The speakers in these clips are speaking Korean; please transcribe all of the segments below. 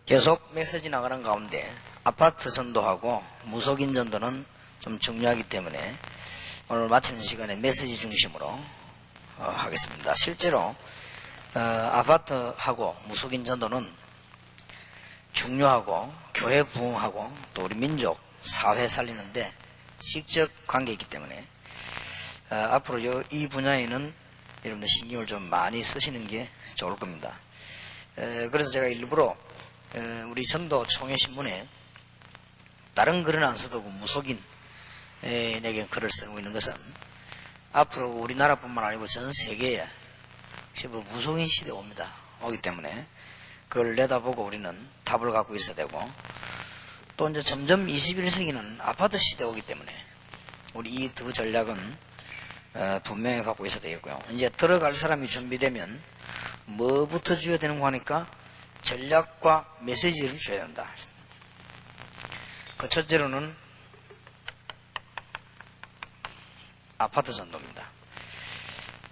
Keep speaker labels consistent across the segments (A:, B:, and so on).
A: 계속 메시지 나가는 가운데 아파트 전도하고 무속인 전도는 좀 중요하기 때문에 오늘 마치는 시간에 메시지 중심으로 하겠습니다. 실제로 아파트하고 무속인 전도는 중요하고 교회 부흥하고 또 우리 민족 사회 살리는데 직접 관계 있기 때문에 앞으로 이 분야에는 여러분들 신경을 좀 많이 쓰시는 게 좋을 겁니다. 그래서 제가 일부러 우리 전도 총회신문에 다른 글은 안 써도 무속인에게 글을 쓰고 있는 것은 앞으로 우리나라뿐만 아니고 전 세계에 무속인 시대 오기 때문에 그걸 내다보고 우리는 답을 갖고 있어야 되고, 또 이제 점점 21세기는 아파트 시대 오기 때문에 우리 이 두 전략은 분명히 갖고 있어야 되겠고요. 이제 들어갈 사람이 준비되면 뭐부터 줘야 되는가 하니까 전략과 메시지를 줘야 된다. 그 첫째로는 아파트 전도입니다.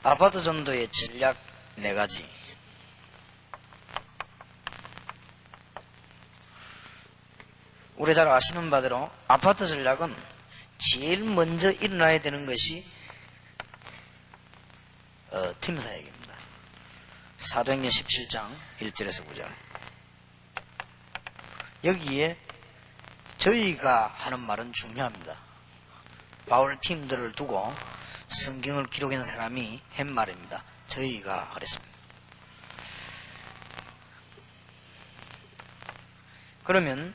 A: 아파트 전도의 전략 4가지. 우리 잘 아시는 바대로 아파트 전략은 제일 먼저 일어나야 되는 것이 팀 사역입니다. 사도행전 17장 1절에서 9절. 여기에 저희가 하는 말은 중요합니다. 바울 팀들을 두고 성경을 기록한 사람이 한 말입니다. 저희가 그랬습니다. 그러면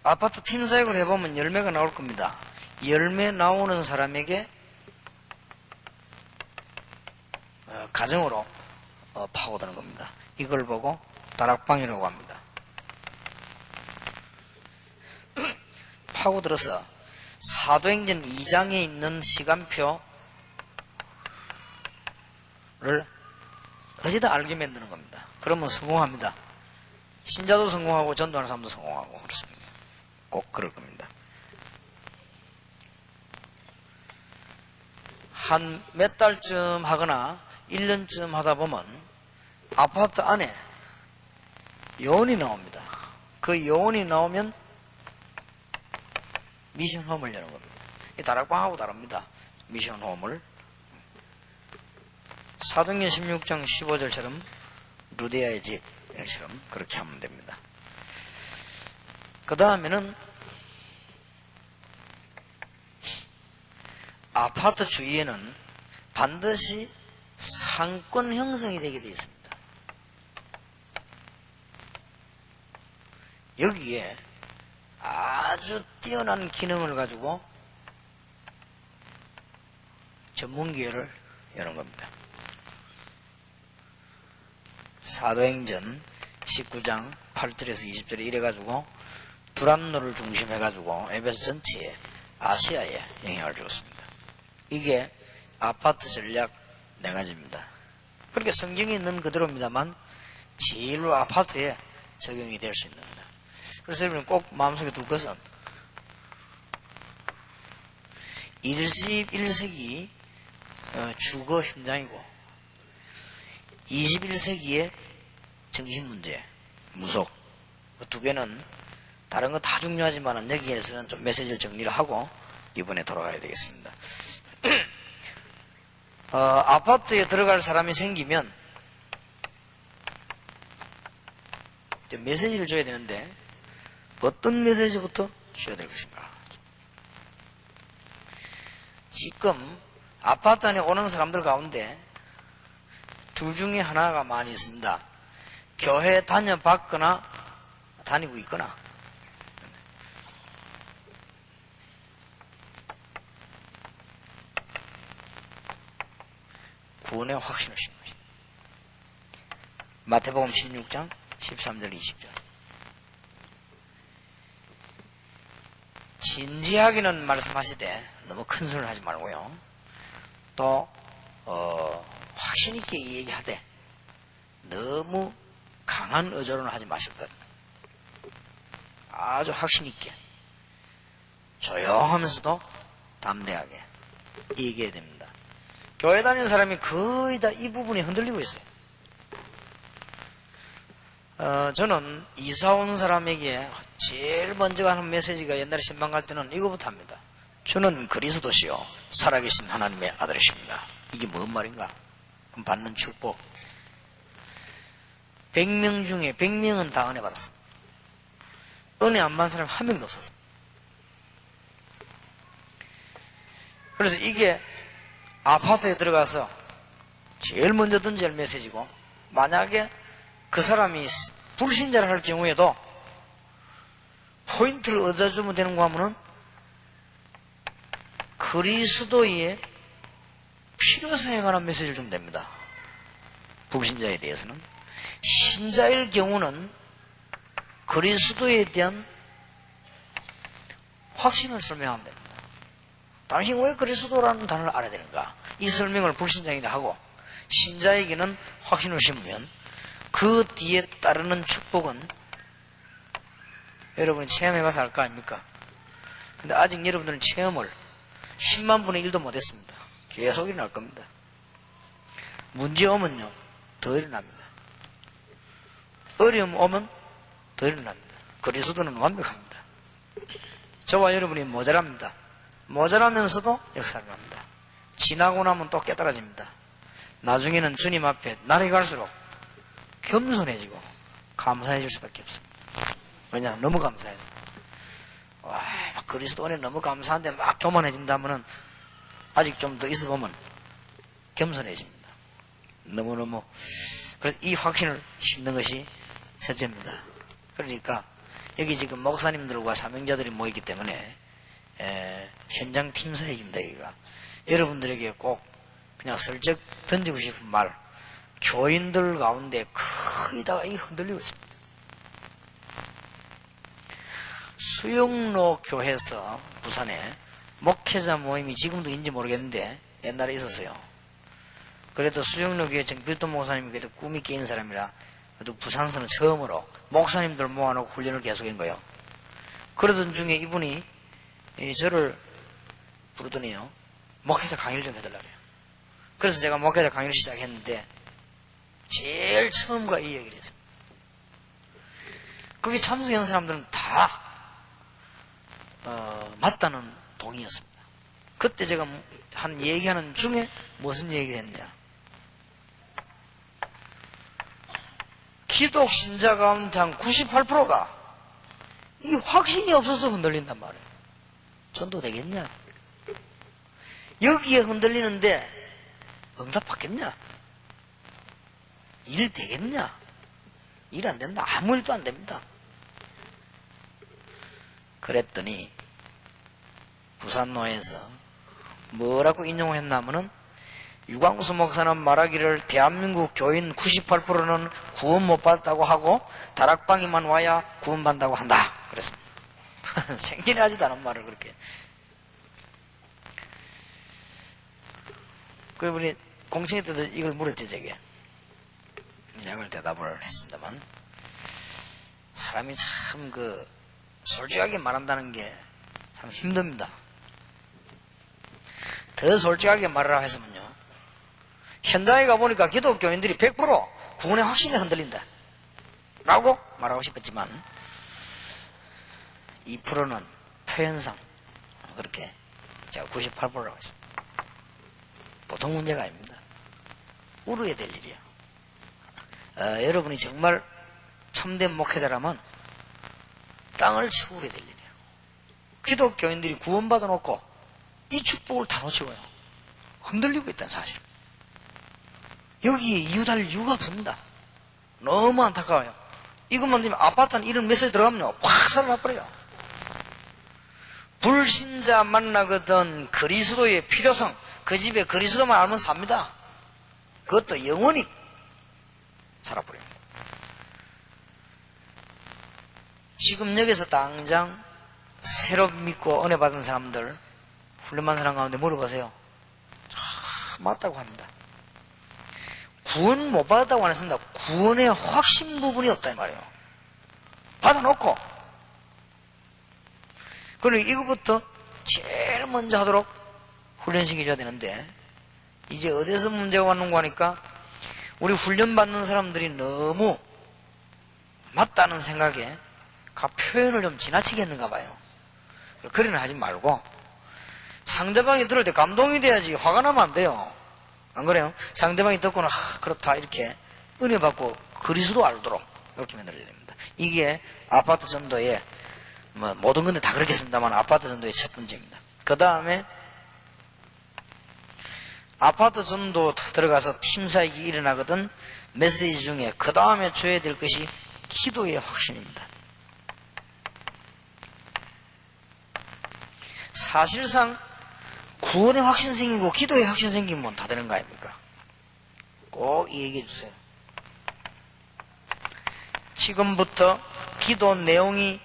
A: 아파트 팀 사역을 해보면 열매가 나올 겁니다. 열매 나오는 사람에게 가정으로 파고드는 겁니다. 이걸 보고 다락방이라고 합니다. 파고들어서 사도행전 2장에 있는 시간표를 어디다 알게 만드는 겁니다. 그러면 성공합니다. 신자도 성공하고 전도하는 사람도 성공하고 그렇습니다. 꼭 그럴 겁니다. 한 몇 달쯤 하거나 1년쯤 하다 보면 아파트 안에 요원이 나옵니다. 그 요원이 나오면 미션홈을 여는 겁니다. 이 다락방하고 다릅니다. 미션홈을. 사도행전 16장 15절처럼 루디아의 집처럼 그렇게 하면 됩니다. 그 다음에는 아파트 주위에는 반드시 상권 형성이 되게 되어 있습니다. 여기에 아주 뛰어난 기능을 가지고 전문기회를 여는 겁니다. 사도행전 19장 8절에서 20절에 이래가지고 두란노를 중심해가지고 에베소 전체에 아시아에 영향을 주었습니다. 이게 아파트 전략 4가지입니다. 그렇게 성경에 있는 그대로입니다만 제일로 아파트에 적용이 될 수 있는 겁니다. 그래서 여러분 꼭 마음속에 둘 것은 21세기 주거 현장이고 21세기의 정신문제, 무속 그 2개는 다른 거 다 중요하지만 여기에서는 좀 메시지를 정리를 하고 이번에 돌아가야 되겠습니다. 아파트에 들어갈 사람이 생기면 이제 메시지를 줘야 되는데 어떤 메시지부터 줘야 될 것인가. 지금 아파트 안에 오는 사람들 가운데 둘 중에 하나가 많이 있습니다. 교회 다녀봤거나 다니고 있거나. 구원의 확신을 심는 것입니다. 마태복음 16장 13절 20절. 진지하게는 말씀하시되 너무 큰 소리를 하지 말고요. 또 확신 있게 얘기하되 너무 강한 의존을 하지 마실 것. 아주 확신 있게 조용하면서도 담대하게 얘기해야 됩니다. 교회 다니는 사람이 거의 다 이 부분이 흔들리고 있어요. 저는 이사 온 사람에게 제일 먼저 하는 메시지가 옛날에 신방 갈 때는 이거부터 합니다. 주는 그리스도시요 살아계신 하나님의 아들이십니다. 이게 뭔 말인가? 그럼 받는 축복. 100명 중에 100명은 다 은혜 받았어. 은혜 안 받은 사람 한 명도 없었어. 그래서 이게 아파트에 들어가서 제일 먼저 던질 메시지고, 만약에 그 사람이 불신자를 할 경우에도 포인트를 얻어주면 되는 거 하면은 그리스도의 필요성에 관한 메시지를 주면 됩니다. 불신자에 대해서는. 신자일 경우는 그리스도에 대한 확신을 설명하면 됩니다. 당신 왜 그리스도라는 단어를 알아야 되는가? 이 설명을 불신자에게 하고, 신자에게는 확신을 심으면 그 뒤에 따르는 축복은 여러분이 체험해봐서 알 거 아닙니까? 근데 아직 여러분들은 체험을 10만 분의 1도 못했습니다. 계속 일어날 겁니다. 문제 오면요 더 일어납니다. 어려움 오면 더 일어납니다. 그리스도는 완벽합니다. 저와 여러분이 모자랍니다. 모자라면서도 역사를 합니다. 지나고 나면 또 깨달아집니다. 나중에는 주님 앞에 날이 갈수록 겸손해지고 감사해질 수밖에 없습니다. 왜냐하면 너무 감사해서. 와, 그리스도 안에 너무 감사한데 막 교만해진다면은 아직 좀 더 있어보면 겸손해집니다. 너무너무. 그래서 이 확신을 심는 것이 첫째입니다. 그러니까 여기 지금 목사님들과 사명자들이 모이기 때문에 현장 팀 사역입니다. 여기가 여러분들에게 꼭 그냥 슬쩍 던지고 싶은 말, 교인들 가운데 거의 다 흔들리고 있습니다. 수영로 교회에서 부산에 목회자 모임이 지금도 있는지 모르겠는데 옛날에 있었어요. 그래도 수영로 교회 정필도 목사님이 그래도 꿈이 깨인 사람이라 그래도 부산서는 처음으로 목사님들 모아놓고 훈련을 계속한 거예요. 그러던 중에 이분이 저를 부르더니요, 목회자 강의를 좀 해달라 그래요. 그래서 제가 목회자 강의를 시작했는데 제일 처음과 이 얘기를 했어요. 거기 참석한 사람들은 다 맞다는 동의였습니다. 그때 제가 한 얘기하는 중에 무슨 얘기를 했냐, 기독 신자 가운데 한 98%가 이 확신이 없어서 흔들린단 말이에요. 전도 되겠냐? 여기에 흔들리는데 응답 받겠냐? 일 되겠냐? 일 안 된다. 아무 일도 안 됩니다. 그랬더니 부산노에서 뭐라고 인용했냐면은, 유광수 목사는 말하기를 대한민국 교인 98%는 구원 못 받았다고 하고 다락방에만 와야 구원 받는다고 한다. 그랬습니다. 생긴하지도 않은 말을 그렇게. 그분이 공청회 때도 이걸 물었지, 제게. 약을 대답을 했습니다만, 사람이 참 솔직하게 말한다는 게 참 힘듭니다. 더 솔직하게 말하라 했으면요, 현장에 가보니까 기독교인들이 100% 구원의 확신에 흔들린다 라고 말하고 싶었지만, 2%는 표현상 그렇게 제가 98%라고 했습니다. 보통 문제가 아닙니다. 울어야 될 일이야. 여러분이 정말 참된 목회자라면 땅을 치고 울어야 될 일이에요. 기독교인들이 구원받아 놓고 이 축복을 다 놓치고요, 흔들리고 있다는 사실. 여기에 이웃할 이유가 없습니다. 너무 안타까워요. 이것만 되면 아파트 한 이런 메시지 들어가면요, 확 살아나버려요. 불신자 만나거든 그리스도의 필요성, 그 집에 그리스도만 알면 삽니다. 그것도 영원히 살아버립니다. 지금 여기서 당장 새로 믿고 은혜 받은 사람들, 훈련받은 사람 가운데 물어보세요. 맞다고 합니다. 구원 못 받았다고 안 했습니다. 구원의 확신 부분이 없다 이 말이에요. 받아놓고. 그러니까 이것부터 제일 먼저 하도록 훈련시켜줘야 되는데, 이제 어디서 문제가 왔는가 하니까 우리 훈련받는 사람들이 너무 맞다는 생각에 표현을 좀 지나치게 했는가 봐요. 그리는 하지 말고 상대방이 들을 때 감동이 돼야지 화가 나면 안 돼요. 안 그래요? 상대방이 듣고는 그렇다 이렇게 은혜 받고 그리스도 알도록 이렇게 만들어야 됩니다. 이게 아파트 전도의 모든 건데 다 그렇겠습니다만 아파트 전도의 첫 번째입니다. 그 다음에 아파트 전도 들어가서 팀 사역이 일어나거든 메시지 중에 그 다음에 줘야 될 것이 기도의 확신입니다. 사실상 구원의 확신 생기고 기도의 확신 생기면 다 되는 거 아닙니까? 꼭 얘기해 주세요. 지금부터 기도 내용이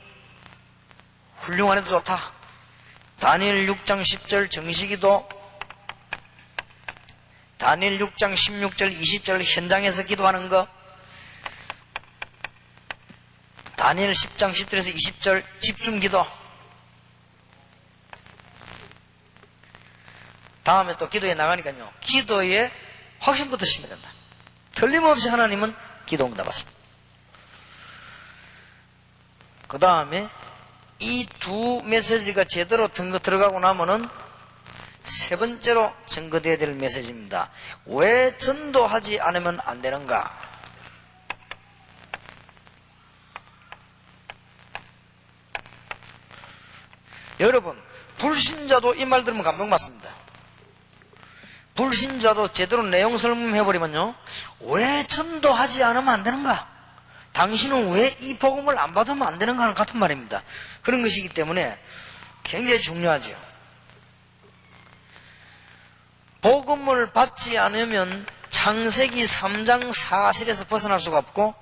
A: 훌륭한 해도 좋다. 다니엘 6장 10절 정시기도, 다니엘 6장 16절 20절 현장에서 기도하는 거, 다니엘 10장 10절에서 20절 집중기도, 다음에 또 기도에 나가니까요. 기도에 확신부터 심어야 된다. 틀림없이 하나님은 기도 응답하십니다. 그 다음에 이 두 메시지가 제대로 들어가고 나면은 세 번째로 증거되어야 될 메시지입니다. 왜 전도하지 않으면 안 되는가? 여러분, 불신자도 이 말 들으면 감동받습니다. 불신자도 제대로 내용 설명해버리면요, 왜 전도하지 않으면 안 되는가? 당신은 왜 이 복음을 안 받으면 안 되는가? 같은 말입니다. 그런 것이기 때문에 굉장히 중요하죠. 복음을 받지 않으면 창세기 3장 40에서 벗어날 수가 없고,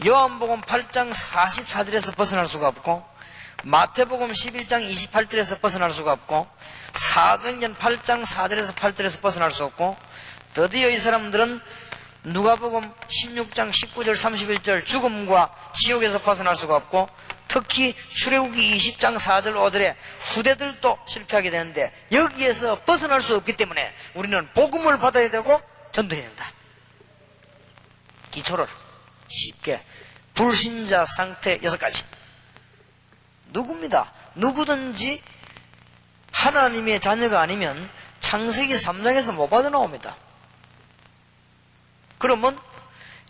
A: 요한복음 8장 44절에서 벗어날 수가 없고, 마태복음 11장 28절에서 벗어날 수가 없고, 사도행전 8장 4절에서 8절에서 벗어날 수 없고, 드디어 이 사람들은 누가복음 16장 19절 31절 죽음과 지옥에서 벗어날 수가 없고, 특히 출애굽기 20장 4절 5절에 후대들도 실패하게 되는데 여기에서 벗어날 수 없기 때문에 우리는 복음을 받아야 되고 전도해야 된다. 기초를 쉽게 불신자 상태 6가지. 누구입니다. 누구든지 하나님의 자녀가 아니면 창세기 3장에서 못 빠져나옵니다. 그러면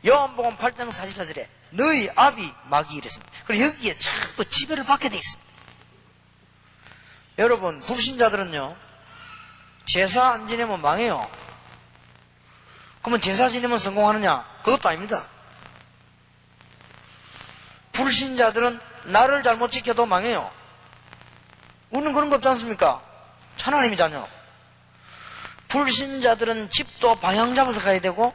A: 요한복음 8장 44절에 너희 아비 마귀 이랬습니다. 그리고 여기에 자꾸 지배를 받게 돼 있습니다. 여러분, 불신자들은요, 제사 안 지내면 망해요. 그러면 제사 지내면 성공하느냐? 그것도 아닙니다. 불신자들은 나를 잘못 지켜도 망해요. 우리는 그런 거 없지 않습니까? 하나님이 자녀. 불신자들은 집도 방향 잡아서 가야 되고,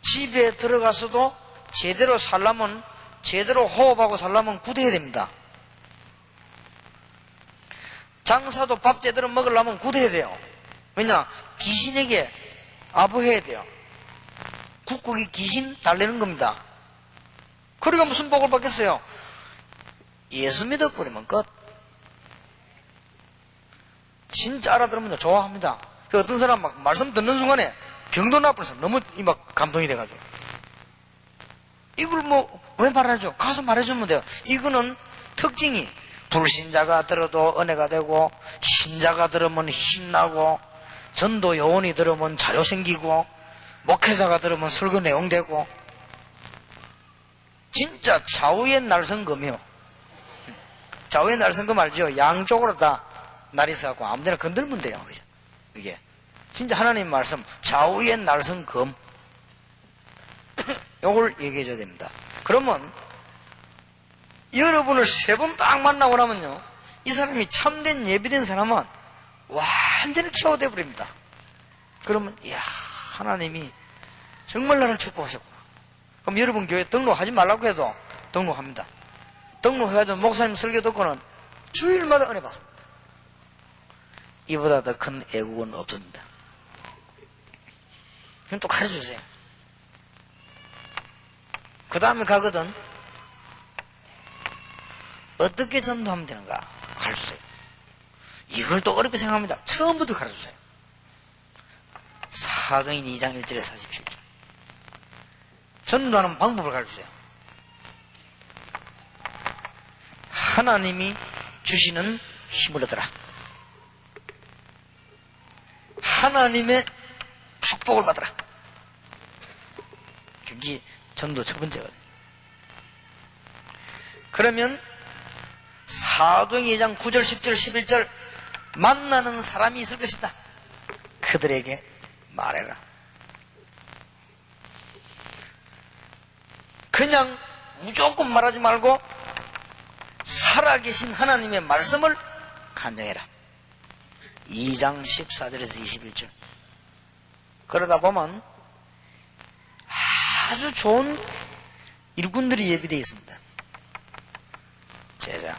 A: 집에 들어가서도 제대로 살려면, 제대로 호흡하고 살려면 굳어야 됩니다. 장사도 밥 제대로 먹으려면 굳어야 돼요. 왜냐? 귀신에게 아부해야 돼요. 국국이 귀신 달래는 겁니다. 그러니까 무슨 복을 받겠어요? 예수 믿어버리면 끝. 진짜 알아들으면 좋아합니다. 그 어떤 사람 막 말씀 듣는 순간에 병도 나쁘면서 너무 막 감동이 돼가지고, 이걸 왜 말하죠? 가서 말해주면 돼요. 이거는 특징이 불신자가 들어도 은혜가 되고, 신자가 들으면 힘나고, 전도 요원이 들으면 자료 생기고, 목회자가 들으면 설교 내용 되고, 진짜 좌우의 날성금이요. 좌우의 날성금 알죠? 양쪽으로 다 날이 서갖고 아무데나 건들면 돼요. 이게 진짜 하나님 말씀 좌우의 날성금. 요걸 얘기해줘야 됩니다. 그러면 여러분을 세 번 딱 만나고 나면요, 이 사람이 참된 예비된 사람은 완전히 키워돼 버립니다. 그러면 이야, 하나님이 정말 나를 축복하셨구나. 그럼 여러분 교회 등록하지 말라고 해도 등록합니다. 등록해가지고 목사님 설교 듣고는 주일마다 은혜 받습니다. 이보다 더 큰 애국은 없습니다. 그럼 또 가르쳐주세요. 그 다음에 가거든. 어떻게 전도하면 되는가 가르쳐주세요. 이걸 또 어렵게 생각합니다. 처음부터 가르쳐주세요. 사도행전 2장 1절에 47절 전도하는 방법을 가르쳐주세요. 하나님이 주시는 힘을 얻어라. 하나님의 축복을 받아라. 그게 전도 첫 번째거든요. 그러면 사도행전 2장 9절 10절 11절 만나는 사람이 있을 것이다. 그들에게 말해라. 그냥 무조건 말하지 말고 살아계신 하나님의 말씀을 간증해라. 2장 14절에서 21절. 그러다 보면 아주 좋은 일꾼들이 예비되어 있습니다. 제자.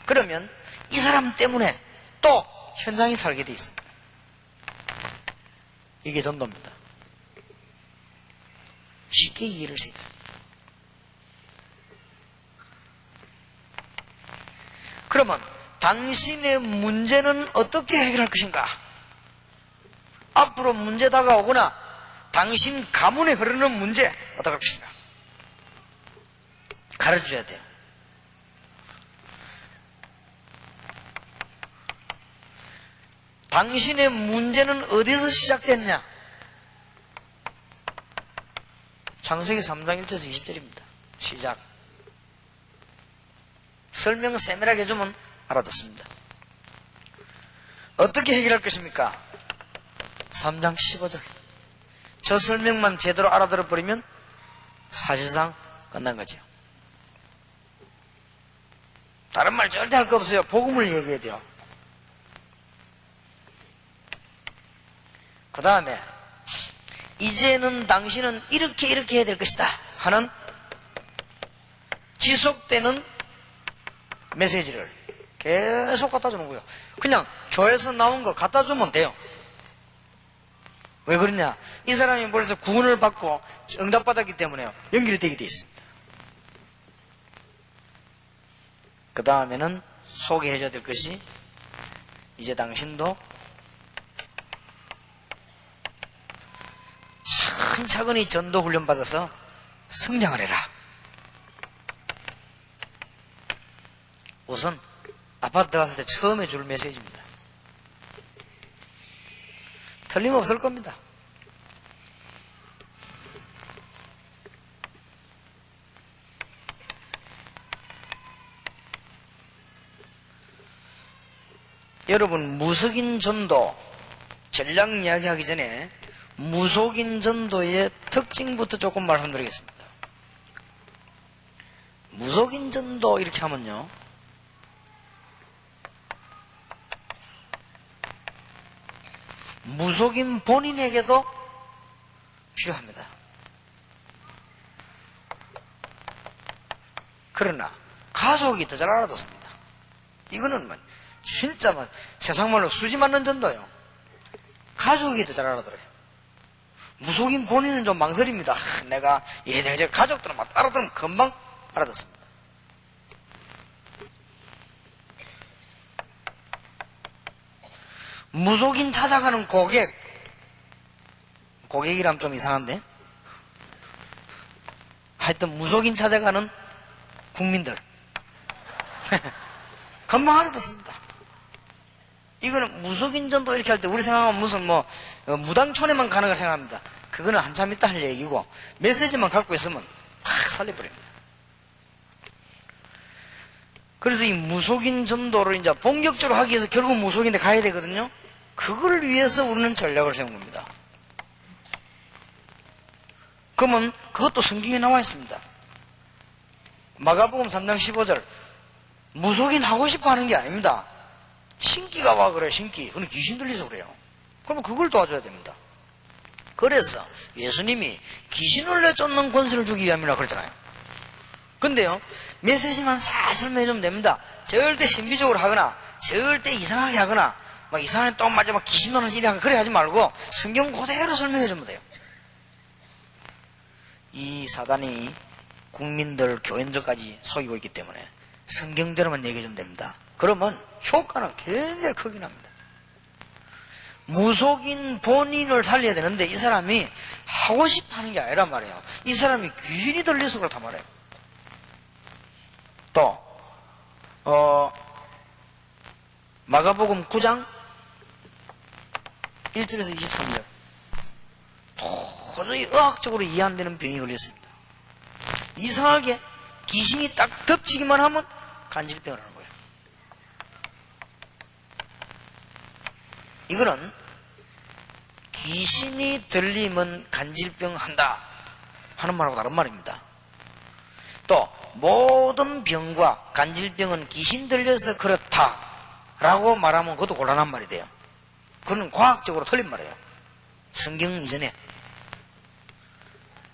A: 그러면 이 사람 때문에 또 현장에 살게 되어 있습니다. 이게 전도입니다. 쉽게 이해를 수 있습니다. 그러면 당신의 문제는 어떻게 해결할 것인가? 앞으로 문제 다가오거나 당신 가문에 흐르는 문제 어떻게 할 것인가? 가르쳐줘야 돼요. 당신의 문제는 어디서 시작됐냐? 창세기 3장 1절에서 20절입니다. 시작. 설명 세밀하게 해주면 알아듣습니다. 어떻게 해결할 것입니까? 3장 15절. 저 설명만 제대로 알아들어버리면 사실상 끝난 거죠. 다른 말 절대 할 거 없어요. 복음을 얘기해야 돼요. 그 다음에 이제는 당신은 이렇게 해야 될 것이다 하는 지속되는 메시지를 계속 갖다 주는 거예요. 그냥 교회에서 나온 거 갖다 주면 돼요. 왜 그러냐? 이 사람이 벌써 구원을 받고 응답받았기 때문에 연결되게 되어 있습니다. 그 다음에는 소개해줘야 될 것이 이제 당신도 차근차근히 전도 훈련 받아서 성장을 해라. 우선 아파트 갔을 때 처음에 줄 메시지입니다. 틀림없을 겁니다. 여러분, 무속인 전도 전략 이야기하기 전에 무속인 전도의 특징부터 조금 말씀드리겠습니다. 무속인 전도 이렇게 하면요, 무속인 본인에게도 필요합니다. 그러나 가족이 더 잘 알아듣습니다. 이거는 뭐 진짜 뭐 세상 말로 수지 맞는 전도요. 가족이 더 잘 알아들어요. 무속인 본인은 좀 망설입니다. 내가 이래저래 가족들은 막 알아들으면 금방 알아듣습니다. 무속인 찾아가는 고객이라면 좀 이상한데, 하여튼 무속인 찾아가는 국민들 금방 알아듣습니다. 이거는 무속인 전도 이렇게 할 때 우리 생각하면 무슨 무당촌에만 가는 걸 생각합니다. 그거는 한참 있다 할 얘기고, 메시지만 갖고 있으면 막 살려버립니다. 그래서 이 무속인 전도를 이제 본격적으로 하기 위해서 결국 무속인데 가야 되거든요. 그걸 위해서 우리는 전략을 세운 겁니다. 그러면 그것도 성경에 나와 있습니다. 마가복음 3장 15절. 무속인 하고 싶어 하는 게 아닙니다. 신기가 와 그래, 신기. 그건 귀신 들려서 그래요. 그러면 그걸 도와줘야 됩니다. 그래서 예수님이 귀신을 내쫓는 권세를 주기 위함이라 그랬잖아요. 근데요, 메시지만 잘 설명해주면 됩니다. 절대 신비적으로 하거나, 절대 이상하게 하거나, 막 이상하게 똥 맞아, 막 귀신 오는 일이 하거나, 그래 하지 말고, 성경 그대로 설명해주면 돼요. 이 사단이 국민들, 교인들까지 속이고 있기 때문에 성경대로만 얘기해주면 됩니다. 그러면 효과는 굉장히 크긴 합니다. 무속인 본인을 살려야 되는데 이 사람이 하고 싶어 하는 게 아니란 말이에요. 이 사람이 귀신이 들려서 그렇단 말이에요. 또 마가복음 9장 1절에서 23절. 도저히 의학적으로 이해 안 되는 병이 걸렸습니다. 이상하게 귀신이 딱 덮치기만 하면 간질병을 하는 거예요. 이거는 귀신이 들리면 간질병 한다 하는 말하고 다른 말입니다. 또 모든 병과 간질병은 귀신 들려서 그렇다라고 말하면 그것도 곤란한 말이 돼요. 그건 과학적으로 틀린 말이에요. 성경 이전에.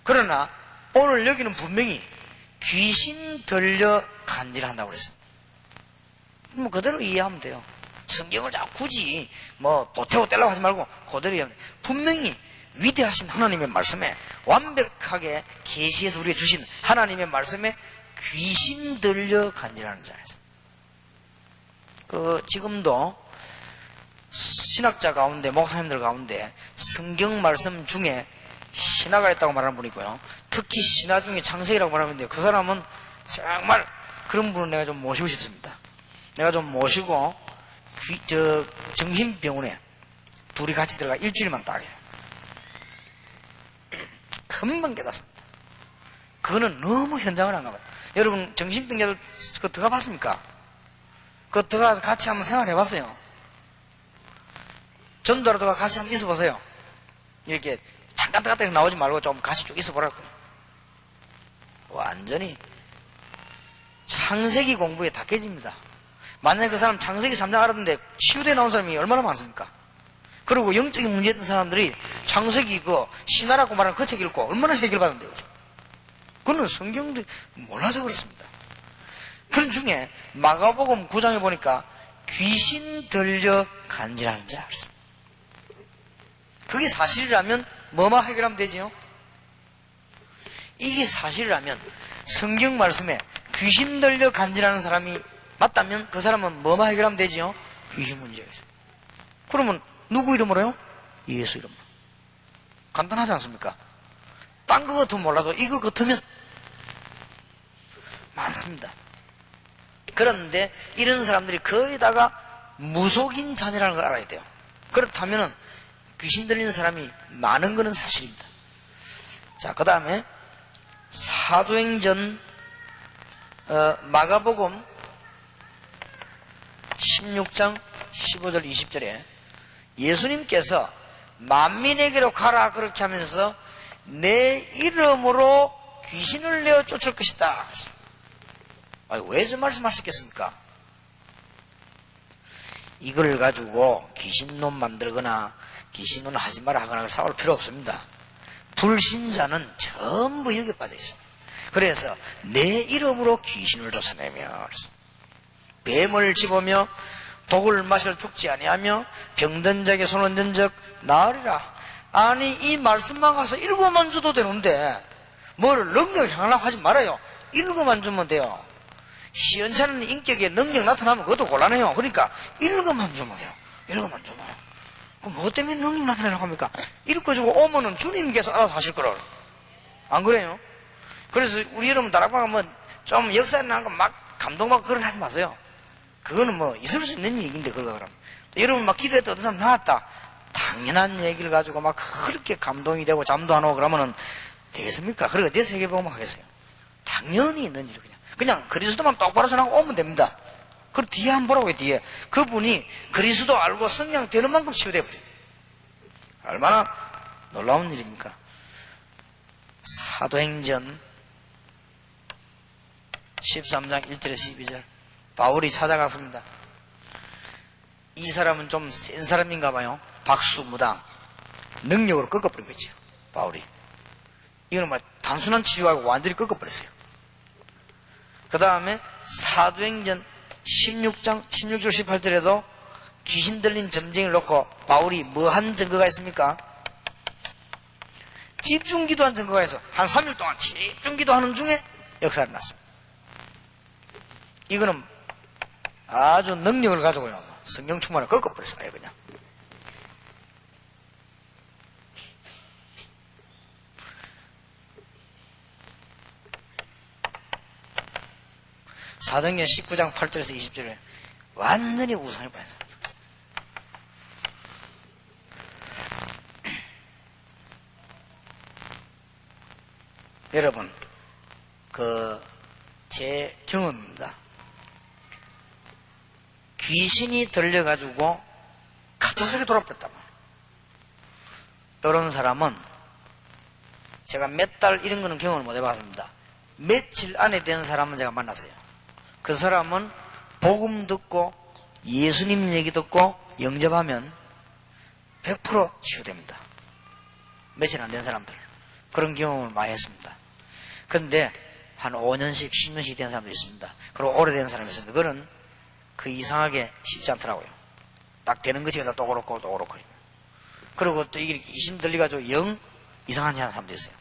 A: 그러나 오늘 여기는 분명히 귀신 들려 간질한다고 그랬어요. 뭐 그대로 이해하면 돼요. 성경을 자꾸 굳이 뭐 보태고 떼려고 하지 말고 그대로 이해하면 돼요. 분명히 위대하신 하나님의 말씀에 완벽하게 계시해서 우리에게 주신 하나님의 말씀에 귀신 들려 간질하는 자예요. 지금도 신학자 가운데 목사님들 가운데 성경 말씀 중에 신화가 있다고 말하는 분이 있고요. 특히 신화 중에 창세기라고 말하는데 그 사람은 정말 그런 분을 내가 좀 모시고 싶습니다. 내가 좀 모시고 정신병원에 둘이 같이 들어가 일주일만 딱 해요. 금방 깨닫습니다. 그거는 너무 현장을 안 가봐요. 여러분 정신병자들 그거 들어가 봤습니까? 그거 들어가서 같이 한번 생활해 봤어요. 전도하러 들어가 같이 한번 있어 보세요. 이렇게 잠깐 들어갔다 나오지 말고 좀 같이 쭉 있어 보라고요. 완전히 창세기 공부에 다 깨집니다. 만약에 그 사람 창세기 3장 알았는데 치유대 나온 사람이 얼마나 많습니까? 그리고 영적인 문제 있던 사람들이 창세기 신화라고 말하는 그 책 읽고 얼마나 해결받는데요. 그거는 성경도 몰라서 그렇습니다. 그런 중에 마가복음 9장에 보니까 귀신 들려 간질하는 자 그랬습니다. 그게 사실이라면 뭐만 해결하면 되지요? 이게 사실이라면 성경 말씀에 귀신 들려 간질하는 사람이 맞다면 그 사람은 뭐만 해결하면 되지요? 귀신 문제가 있어요. 그러면 누구 이름으로요? 예수 이름으로. 간단하지 않습니까? 딴 거 같으면 몰라도 이거 같으면 많습니다. 그런데 이런 사람들이 거의 다가 무속인 자녀라는 걸 알아야 돼요. 그렇다면 귀신 들리는 사람이 많은 것은 사실입니다. 자, 그 다음에 사도행전 마가복음 16장 15절 20절에 예수님께서 만민에게로 가라 그렇게 하면서 내 이름으로 귀신을 내어 쫓을 것이다. 왜 저 말씀하셨겠습니까? 이걸 가지고 귀신론 만들거나 귀신론 하지 마라 하거나 싸울 필요 없습니다. 불신자는 전부 여기에 빠져 있어요. 그래서 내 이름으로 귀신을 쫓아내며 뱀을 집으며 독을 마시러 죽지 아니하며 병든 자에게 손 얹은 적 나으리라. 아니 이 말씀만 가서 읽어만 줘도 되는데 뭐를 능력을 향하려고 하지 말아요. 읽어만 주면 돼요. 시원찮은 인격에 능력 나타나면 그것도 곤란해요. 그러니까 읽어만 주면 돼요. 읽어만 주면. 그럼 뭐 때문에 능력 나타내려고 합니까? 읽어주고 오면은 주님께서 알아서 하실 거라. 안 그래요? 그래서 우리 여러분 다락방 가면 좀 역사에 나온 거 막 감동받고 그걸 하지 마세요. 그거는 뭐 있을 수 있는 얘기인데 그러가 그러면. 여러분 막 기도했다 어떤 사람 나왔다. 당연한 얘기를 가지고 막 그렇게 감동이 되고 잠도 안 오고 그러면은 되겠습니까? 그리고 어디에 세계복음 하겠어요? 당연히 있는 일을 그냥 그리스도만 똑바로 전하고 오면 됩니다. 그리고 뒤에 한번 보라고요. 뒤에 그분이 그리스도 알고 성령 되는 만큼 치유돼 버려요. 얼마나 놀라운 일입니까? 사도행전 13장 1절에서 12절 바울이 찾아갔습니다. 이 사람은 좀 센 사람인가 봐요. 박수무당 능력으로 꺾어버린 거죠. 바울이. 이거는 뭐 단순한 치유하고 완전히 꺾어버렸어요. 그 다음에 사도행전 16장 16절 18절에도 귀신 들린 점쟁이를 놓고 바울이 뭐 한 증거가 있습니까? 집중기도한 증거가 있어. 한 3일 동안 집중기도하는 중에 역사를 났습니다. 이거는 아주 능력을 가지고요. 성령 충만을 꺾어버렸어요. 그냥. 사도행전 19장 8절에서 20절에 완전히 우상에 빠진 사람. 여러분, 제 경험입니다. 귀신이 들려가지고 갑작스레 돌아버렸단 말이에요. 이런 사람은 제가 몇 달 이런 거는 경험을 못 해봤습니다. 며칠 안에 된 사람은 제가 만났어요. 그 사람은 복음 듣고 예수님 얘기 듣고 영접하면 100% 치유됩니다. 며칠 안 된 사람들. 그런 경험을 많이 했습니다. 그런데 한 5년씩 10년씩 된 사람도 있습니다. 그리고 오래된 사람이 있습니다. 그거는 그 이상하게 쉽지 않더라고요. 딱 되는 것이 또 그렇고 또 그렇고. 그리고 또 이게 귀신 들려가지고 영 이상한 짓 하는 사람도 있어요.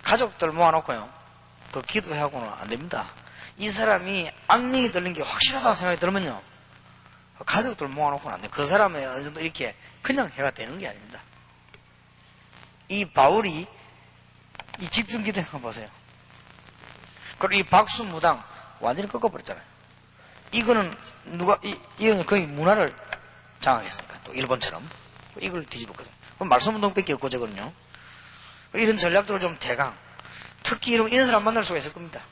A: 가족들 모아놓고요. 그 기도하고는 안 됩니다. 이 사람이 악령이 들린 게 확실하다는 생각이 들면요. 가족들 모아놓고는 안 돼요. 그 사람이 어느 정도 이렇게 그냥 해가 되는 게 아닙니다. 이 바울이 이 집중기도 한번 보세요. 그리고 이 박수무당 완전히 꺾어버렸잖아요. 이거는 이거는 거의 문화를 장악했으니까. 또 일본처럼. 이걸 뒤집었거든요. 그럼 말씀운동밖에 없고 저거는요. 이런 전략들을 좀 대강. 특히 이런 사람 만날 수가 있을 겁니다.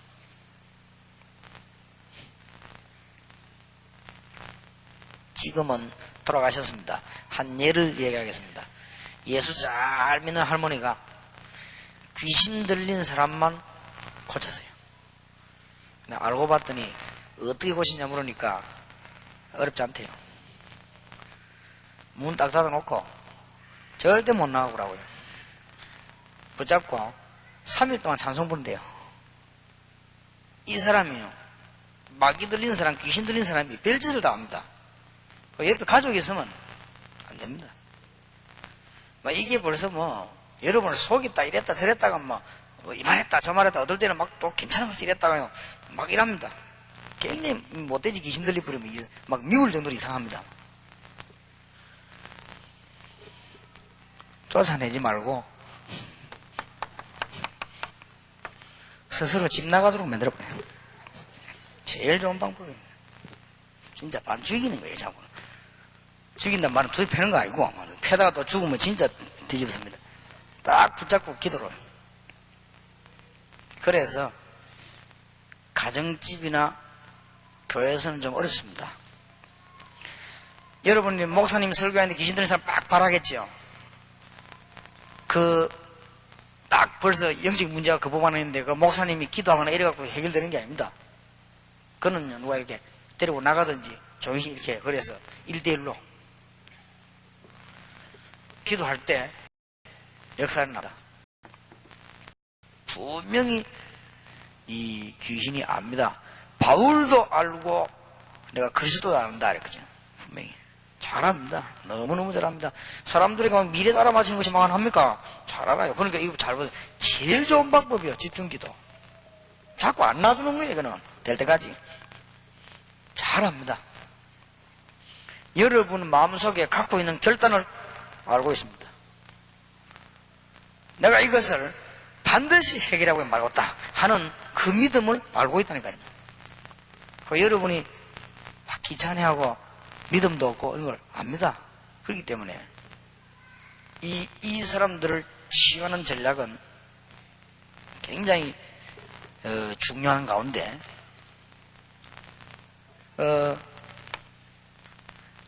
A: 지금은 돌아가셨습니다. 한 예를 얘기하겠습니다. 예수 잘 믿는 할머니가 귀신 들린 사람만 고쳤어요. 알고 봤더니 어떻게 고치냐 물으니까 어렵지 않대요. 문 딱 닫아놓고 절대 못 나가고라고요. 붙잡고 3일 동안 찬송 부른대요. 이 사람이요. 마귀 들린 사람, 귀신 들린 사람이 별짓을 다 합니다. 옆에 가족이 있으면 안 됩니다. 이게 벌써 여러분을 속였다, 이랬다, 저랬다가 이만했다, 저만했다, 어떨 때는 막 또 괜찮은 거 이랬다가요. 막 이랍니다. 굉장히 못되지 귀신 들리버리면 막 미울 정도로 이상합니다. 쫓아내지 말고 스스로 집 나가도록 만들어버려요. 제일 좋은 방법입니다. 진짜 반 죽이는 거예요, 자꾸. 죽인다는 말은 둘이 패는 거 아니고, 패다가 또 죽으면 진짜 뒤집습니다. 딱 붙잡고 기도를. 그래서, 가정집이나 교회에서는 좀 어렵습니다. 여러분이 목사님 설교하는데 귀신 들린 사람 빡 바라겠지요? 딱 벌써 영적 문제가 그 부분에 있는데, 그 목사님이 기도하거나 이래갖고 해결되는 게 아닙니다. 그는 누가 이렇게 데리고 나가든지, 조용히 이렇게, 그래서 1대1로 기도할 때 역사를 나다. 분명히 이 귀신이 압니다. 바울도 알고 내가 그리스도도 안다 그랬거든요. 분명히 잘 압니다. 너무너무 잘 압니다. 사람들이 미래 알아맞히는 것이 망한합니까? 잘 알아요. 그러니까 이거 잘 보세요. 제일 좋은 방법이요. 집중기도. 자꾸 안 놔두는 거예요. 이거는 될 때까지. 잘 압니다. 여러분 마음속에 갖고 있는 결단을 알고 있습니다. 내가 이것을 반드시 해결하고 말겠다 하는 그 믿음을 알고 있다니까요. 여러분이 막 귀찮아하고 믿음도 없고 이런 걸 압니다. 그렇기 때문에 이 사람들을 치유하는 전략은 굉장히 중요한 가운데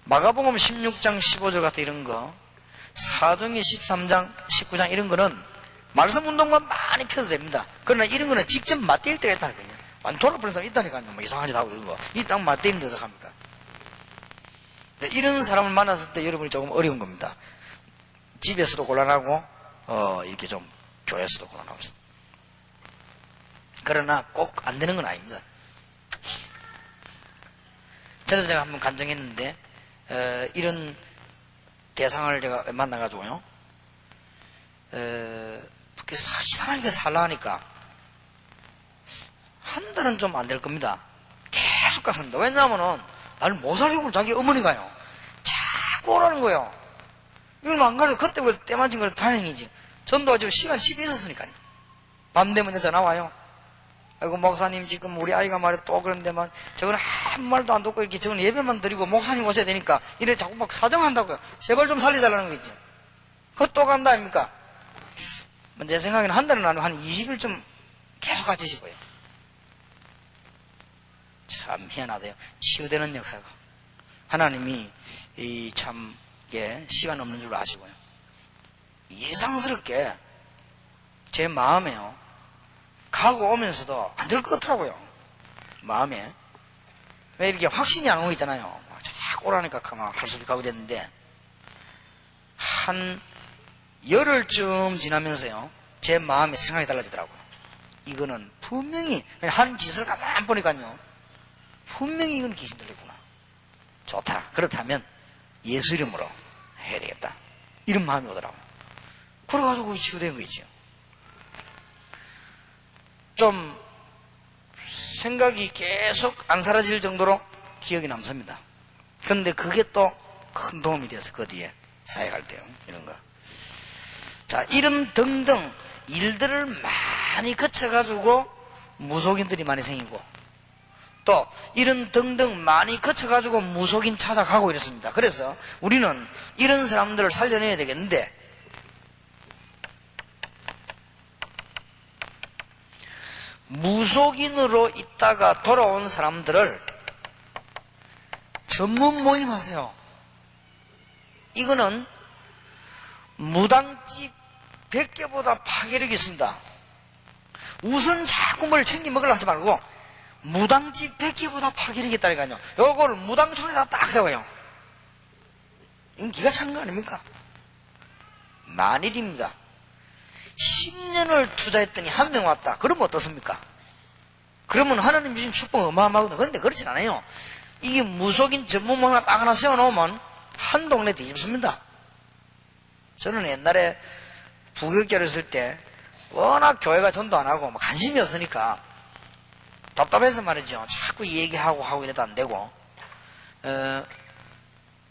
A: 마가복음 16장 15절 같은 이런 거, 사도행전 13장 19장 이런 거는 말씀 운동만 많이 펴도 됩니다. 그러나 이런 거는 직접 맞대일 때가 있다니까요. 완전 돌아버린 사람 있다니까요. 이상한 짓 하고 이런 거. 이 딱 맞대인데 어떡합니까? 이런 사람을 만났을 때 여러분이 조금 어려운 겁니다. 집에서도 곤란하고 이렇게 좀 교회에서도 곤란하고 있습니다. 그러나 꼭 안 되는 건 아닙니다. 저도 제가 한번 간증했는데 이런 대상을 제가 만나가지고요. 이상하게 살라니까 한 달은 좀 안 될 겁니다. 계속 갔습니다. 왜냐하면은 나를 못 살리고 자기 어머니가요. 자꾸 오라는 거예요. 이걸 안 가도 그때 때 맞은 걸 다행이지. 전도 지금 시간 10이 있었으니까요. 밤 되면 전화 와요. 아이고, 목사님, 지금 우리 아이가 말해 또 그런데만, 저건 한 말도 안 듣고 이렇게 저건 예배만 드리고 목사님 오셔야 되니까, 이래 자꾸 막 사정한다고요. 제발 좀 살려달라는 거지. 그거 또 간다, 아닙니까? 제 생각에는 한 달은 아니고 한 20일쯤 계속 같이 싶어요. 참 희한하대요. 치유되는 역사가. 하나님이 참 시간 없는 줄 아시고요. 이상스럽게 제 마음에요. 가고 오면서도 안 될 것 같더라고요. 마음에. 왜 이렇게 확신이 안 오고 있잖아요. 자꾸 오라니까 막 할 소리 가고 그랬는데 한 열흘쯤 지나면서요. 제 마음의 생각이 달라지더라고요. 이거는 분명히 한 짓을 가만 보니까요. 분명히 이건 귀신 들렸구나. 좋다. 그렇다면 예수 이름으로 해야 되겠다. 이런 마음이 오더라고요. 그래가지고 치유된 거 있죠. 좀 생각이 계속 안 사라질 정도로 기억이 남습니다. 그런데 그게 또 큰 도움이 돼서 그 뒤에 사역할 때요. 이런 거. 자, 이런 등등 일들을 많이 거쳐가지고 무속인들이 많이 생기고 또 이런 등등 많이 거쳐가지고 무속인 찾아가고 이랬습니다. 그래서 우리는 이런 사람들을 살려내야 되겠는데 무속인으로 있다가 돌아온 사람들을 전문 모임하세요. 이거는 무당집 100개보다 파괴력이 있습니다. 우선 자꾸 뭘 챙겨 먹으려 하지 말고 무당집 100개보다 파괴력이 있다니까요. 요걸 무당촌에다 딱 세워요. 이건 기가 찬 거 아닙니까? 만일입니다. 10년을 투자했더니 한 명 왔다. 그러면 어떻습니까? 그러면 하나님 주신 축복 어마어마하거든요. 그런데 그렇진 않아요. 이게 무속인 전문망을 딱 하나 세워놓으면 한 동네 뒤집습니다. 저는 옛날에 부교육자를 했을 때 워낙 교회가 전도 안 하고 관심이 없으니까 답답해서 말이죠. 자꾸 얘기하고 이래도 안 되고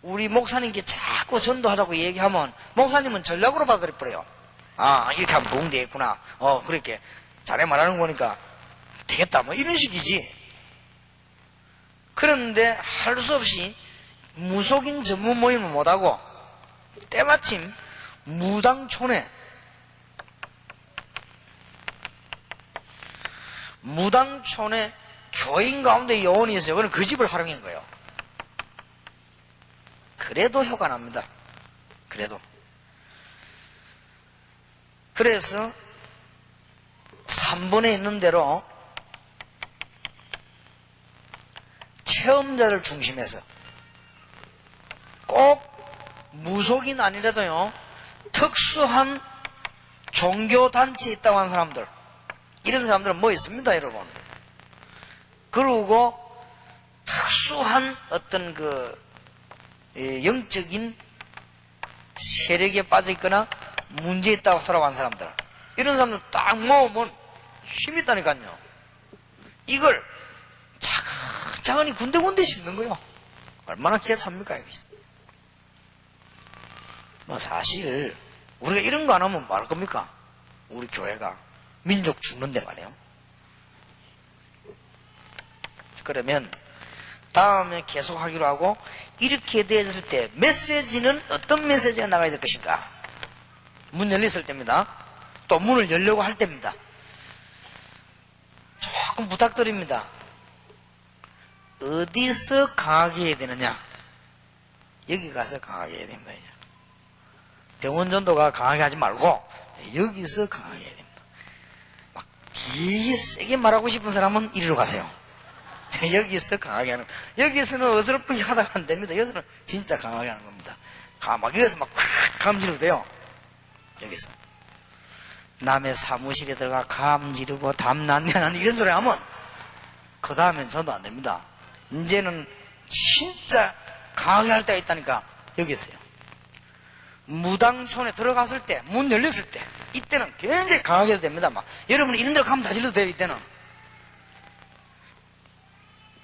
A: 우리 목사님께 자꾸 전도하자고 얘기하면 목사님은 전략으로 받아들여버려요. 아, 이렇게 하면 도움되겠구나. 그렇게 자네 말하는 거니까 되겠다. 뭐 이런 식이지. 그런데 할 수 없이 무속인 전문 모임을 못하고 때마침 무당촌에 교인 가운데 여원이 있어요. 그럼 그 집을 활용한 거예요. 그래도 효과 납니다. 그래도. 그래서 3번에 있는 대로 체험자를 중심해서 꼭 무속인 아니라도요, 특수한 종교단체에 있다고 하는 사람들, 이런 사람들은 뭐 있습니다, 여러분. 그리고 특수한 어떤 영적인 세력에 빠져 있거나 문제 있다고 돌아간 사람들, 이런 사람들 딱 모으면 힘이 있다니까요. 이걸 차근차근히 군데군데 심는 거예요. 얼마나 기가 찹니까, 이거. 사실 우리가 이런 거 안 하면 뭐 할 겁니까? 우리 교회가 민족 죽는데 말이에요. 그러면 다음에 계속 하기로 하고, 이렇게 되었을 때 메시지는 어떤 메시지가 나가야 될 것인가? 문 열렸을 때입니다. 또 문을 열려고 할 때입니다. 조금 부탁드립니다. 어디서 강하게 해야 되느냐? 여기 가서 강하게 해야 됩니다. 병원 전도가 강하게 하지 말고 여기서 강하게 해야 됩니다. 막 되게 세게 말하고 싶은 사람은 이리로 가세요. 여기서 강하게 하는, 여기서는 어설프게 하다가 안 됩니다. 여기서는 진짜 강하게 하는 겁니다. 막 여기서 막 감 지르도 돼요. 여기서 남의 사무실에 들어가 감 지르고 담 난내나는 이런 소리 하면 그 다음엔 전도 안 됩니다. 이제는 진짜 강하게 할 때가 있다니까. 여기 있어요. 무당촌에 들어갔을 때, 문 열렸을 때, 이때는 굉장히 강하게 해도 됩니다. 여러분 이런 데로 가면 다 질러도 돼요. 이때는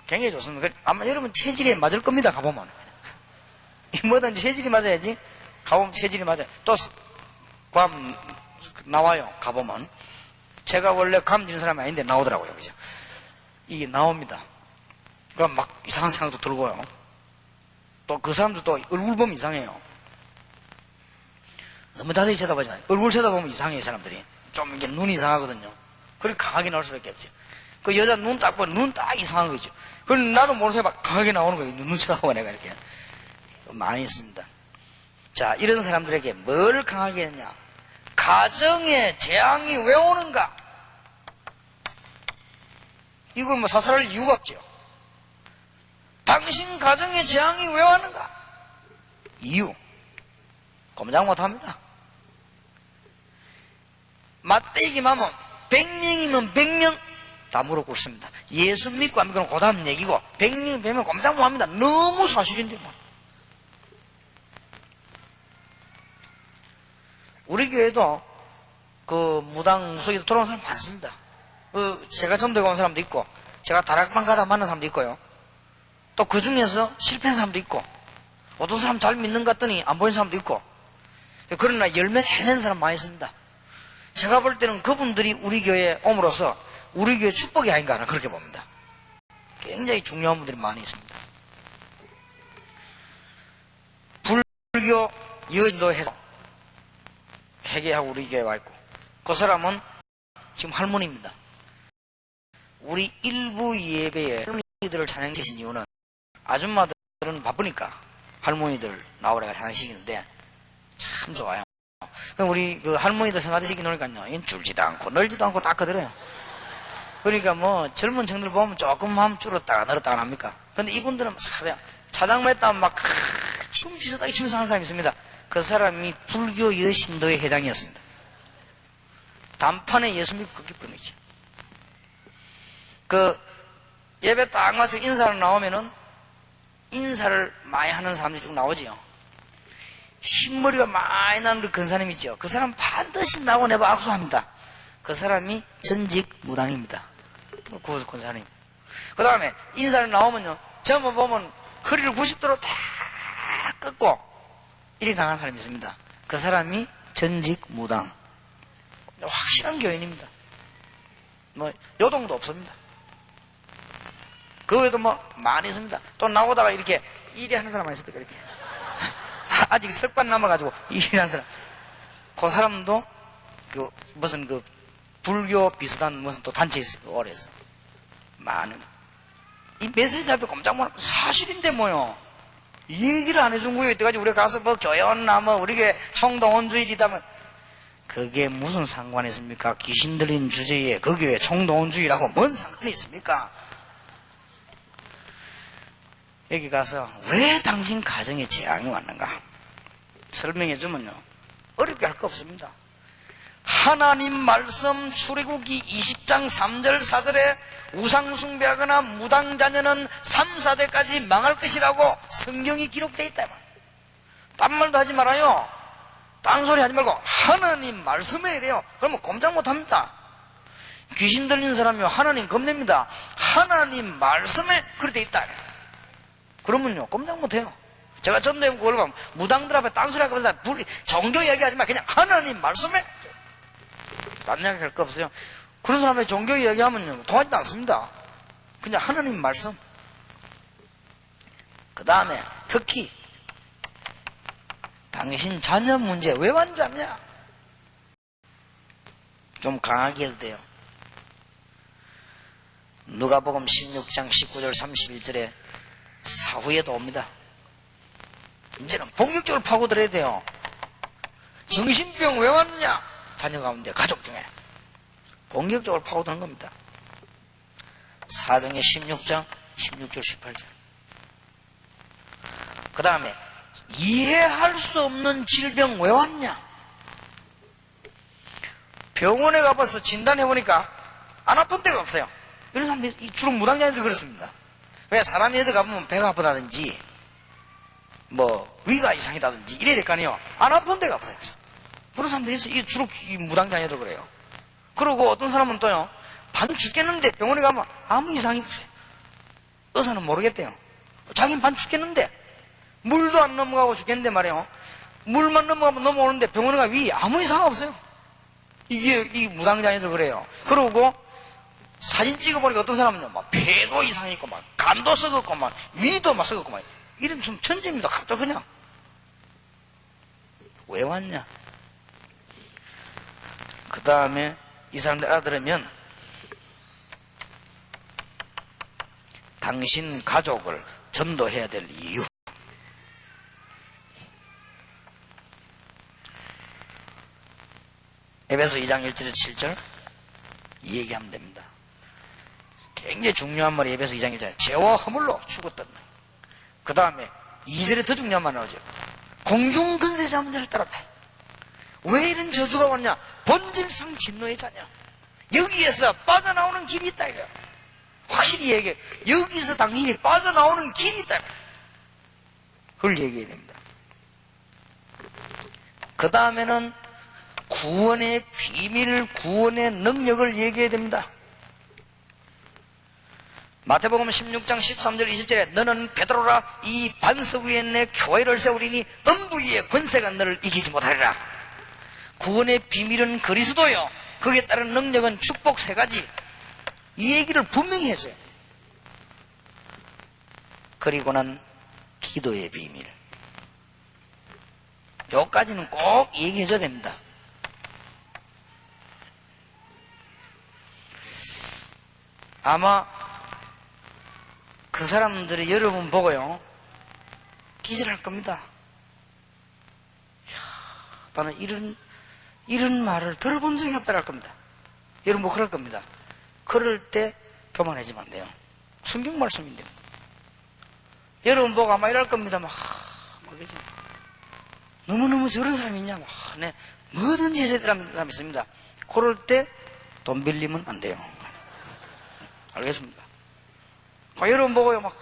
A: 굉장히 좋습니다. 아마 여러분 체질에 맞을 겁니다. 가보면 뭐든지 체질이 맞아야지. 가보면 체질이 맞아요. 또 나와요. 가보면 제가 원래 감 지는 사람이 아닌데 나오더라고요. 그죠? 이게 나옵니다. 그럼 막 이상한 생각도 들고요. 또 그 사람도 또 얼굴 보면 이상해요. 너무 자세히 쳐다보지 마요. 얼굴 쳐다보면 이상해요, 사람들이. 좀 이게 눈이 이상하거든요. 그렇게 강하게 나올 수밖에 없죠. 그 여자 눈 딱 보면 눈 딱 이상한 거죠. 그럼 나도 모르게 막 강하게 나오는 거예요. 눈 쳐다보고 내가 이렇게. 많이 있습니다. 자, 이런 사람들에게 뭘 강하게 했냐? 가정에 재앙이 왜 오는가? 이걸 뭐 사살할 이유가 없죠. 당신 가정에 재앙이 왜 왔는가? 이유. 꼼짝 못합니다. 맞대기만 하면 100명이면 100명 다 물어보고 있습니다. 예수 믿고 안 믿고는 그 다음 얘기고 100명 100명 꼼짝 못합니다. 너무 사실인데 뭐. 우리 교회도 그 무당 속에 들어온 사람 많습니다. 제가 전도에 온 사람도 있고 제가 다락방 가다 만난 사람도 있고요. 또 그 중에서 실패한 사람도 있고 어떤 사람 잘 믿는 것 같더니 안 보이는 사람도 있고 그러나 열매 잘 내는 사람 많이 있습니다. 제가 볼 때는 그분들이 우리 교회에 옴으로써 우리 교회 축복이 아닌가 하나 그렇게 봅니다. 굉장히 중요한 분들이 많이 있습니다. 불교 여인도에서 회개하고 우리 교회에 와 있고 그 사람은 지금 할머니입니다. 우리 일부 예배에 할머니들을 찬양시킨 이유는 아줌마들은 바쁘니까 할머니들 나오래가 찬양시키는데 참 좋아요. 우리 그 할머니들 성가대시키 놓으니까요, 얘는 줄지도 않고 널지도 않고 딱 그대로요. 그러니까 뭐 젊은 층들 보면 조금 하면 줄었다가 늘었다가 합니까? 근데 이분들은 차장만 했다면 막 춤 비슷하게 추면서 하는 사람이 있습니다. 그 사람이 불교 여신도의 회장이었습니다. 단판에 예수 믿고 그 기쁨이죠. 그 예배 딱 와서 인사를 나오면은 인사를 많이 하는 사람들이 쭉 나오지요. 흰머리가 많이 나는 그 근사님 있죠. 그 사람 반드시 나오고 내봐 악수합니다. 그 사람이 전직 무당입니다. 그 근사님. 그 다음에 인사를 나오면요, 저만 보면 허리를 90도로 딱 꺾고 이리 나가는 사람이 있습니다. 그 사람이 전직 무당. 확실한 교인입니다. 뭐 요동도 없습니다. 그 외에도 뭐 많이 있습니다. 또 나오다가 이렇게 일이 하는 사람 많이 있었다. 이렇게 아직 석반 남아가지고 일하는 사람. 그 사람도 그 무슨 그 불교 비슷한 무슨 또 단체 있어요. 오래서 많은 이 메시지 앞에 꼼짝 못하고 사실인데 뭐요. 이 얘기를 안 해준 거예요. 이때까지 우리가 가서 뭐 교회나 뭐 우리 교회 총동원주의이다면 그게 무슨 상관이 있습니까? 귀신 들린 주제에 그 교회 총동원주의라고 뭔 상관이 있습니까? 여기 가서 왜 당신 가정에 재앙이 왔는가 설명해 주면요, 어렵게 할 거 없습니다. 하나님 말씀 출애굽기 20장 3절 4절에 우상숭배하거나 무당자녀는 3, 4대까지 망할 것이라고 성경이 기록되어 있다. 딴 말도 하지 말아요. 딴 소리 하지 말고 하나님 말씀에 이래요. 그러면 꼼짝 못합니다. 귀신 들린 사람이요, 하나님 겁냅니다. 하나님 말씀에 그렇게 있다. 그러면요, 꼼짝 못해요. 제가 전도해 그걸 보면 무당들 앞에 딴소리 하고 그래서 종교 이야기하지 마. 그냥 하나님 말씀에 딴 이야기 할 거 없어요. 그런 사람의 종교 이야기하면요, 통하지도 않습니다. 그냥 하나님 말씀. 그 다음에 특히 당신 자녀 문제 왜 완주하냐? 좀 강하게 해도 돼요. 누가복음 16장 19절 31절에 사후에도 옵니다. 이제는 본격적으로 파고들어야 돼요. 정신병 왜 왔느냐? 자녀 가운데, 가족 중에. 본격적으로 파고드는 겁니다. 사도행전 16장 16절 18절. 그 다음에 이해할 수 없는 질병 왜 왔냐? 병원에 가봐서 진단해보니까 안 아픈 데가 없어요. 이런 사람들이 주로 무당자들이 그렇습니다. 왜 사람이 어디 가보면 배가 아프다든지 뭐 위가 이상이다든지 이래야 될 거 아니에요. 안 아픈 데가 없어요. 그런 사람들이 있어요. 이게 주로 무당자녀도 그래요. 그리고 어떤 사람은 또요, 반 죽겠는데 병원에 가면 아무 이상이 없어요. 의사는 모르겠대요. 자기는 반 죽겠는데 물도 안 넘어가고 죽겠는데 말이에요. 물만 넘어가면 넘어오는데 병원에 가 위 아무 이상 없어요. 이 무당자녀들 그래요. 그러고 사진 찍어보니까 어떤 사람은요, 막 배도 이상 있고, 막 간도 썩었고, 막 위도 막 썩었고, 막 이름 좀 천재입니다. 갑자기 그냥. 왜 왔냐? 그 다음에 이 사람들 알아들으면 당신 가족을 전도해야 될 이유. 에베소 2장 1절 7절 이 얘기하면 됩니다. 굉장히 중요한 말이 에베소 2장 1절. 죄와 허물로 죽었던. 그 다음에 2절에 더 중요한 말 나오죠. 공중 근세자 문제를 따랐다. 왜 이런 저주가 왔냐? 본질성 진노의 자녀. 여기에서 빠져나오는 길이 있다 이거야. 확실히 얘기해. 여기서 당신이 빠져나오는 길이 있다. 그걸 얘기해야 됩니다. 그 다음에는 구원의 비밀, 구원의 능력을 얘기해야 됩니다. 마태복음 16장 13절 20절에 너는 베드로라 이 반석 위에 내 교회를 세우리니 음부 위에 권세가 너를 이기지 못하리라. 구원의 비밀은 그리스도요. 거기에 따른 능력은 축복 세 가지. 이 얘기를 분명히 했어요. 그리고는 기도의 비밀. 여기까지는 꼭 얘기해줘야 됩니다. 아마 그 사람들이 여러분 보고요 기절할 겁니다. 나는 이런 말을 들어본 적이 없다 할 겁니다. 여러분 뭐 그럴 겁니다. 그럴 때 교만해지면 안 돼요. 성경 말씀인데 여러분 보고 아마 이럴 겁니다. 모르겠지. 너무너무 저런 사람이 있냐. 네, 뭐든지 해야 되는 사람이 있습니다. 그럴 때 돈 빌리면 안 돼요. 알겠습니다. 여러분 보고요, 막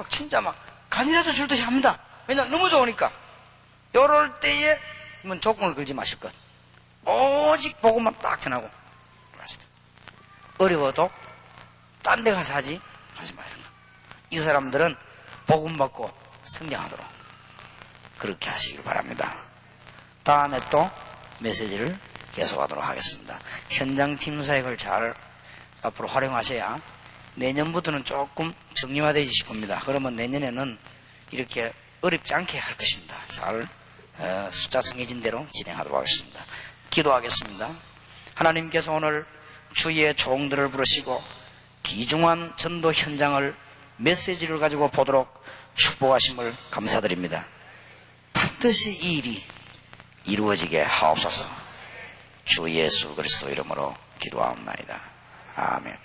A: 진짜 막 간이라도 줄 듯이 합니다. 왜냐, 너무 좋으니까. 이럴 때에 조건을 걸지 마실 것. 오직 복음만 딱 전하고. 어려워도 딴 데 가서 하지 마세요. 이 사람들은 복음 받고 성장하도록 그렇게 하시길 바랍니다. 다음에 또 메시지를 계속하도록 하겠습니다. 현장팀 사역을 잘 앞으로 활용하셔야 내년부터는 조금 정리화되지 싶습니다. 그러면 내년에는 이렇게 어렵지 않게 할 것입니다. 잘 숫자 정해진 대로 진행하도록 하겠습니다. 기도하겠습니다. 하나님께서 오늘 주의 종들을 부르시고 귀중한 전도 현장을 메시지를 가지고 보도록 축복하심을 감사드립니다. 반드시 이 일이 이루어지게 하옵소서. 주 예수 그리스도 이름으로 기도하옵나이다. 아멘.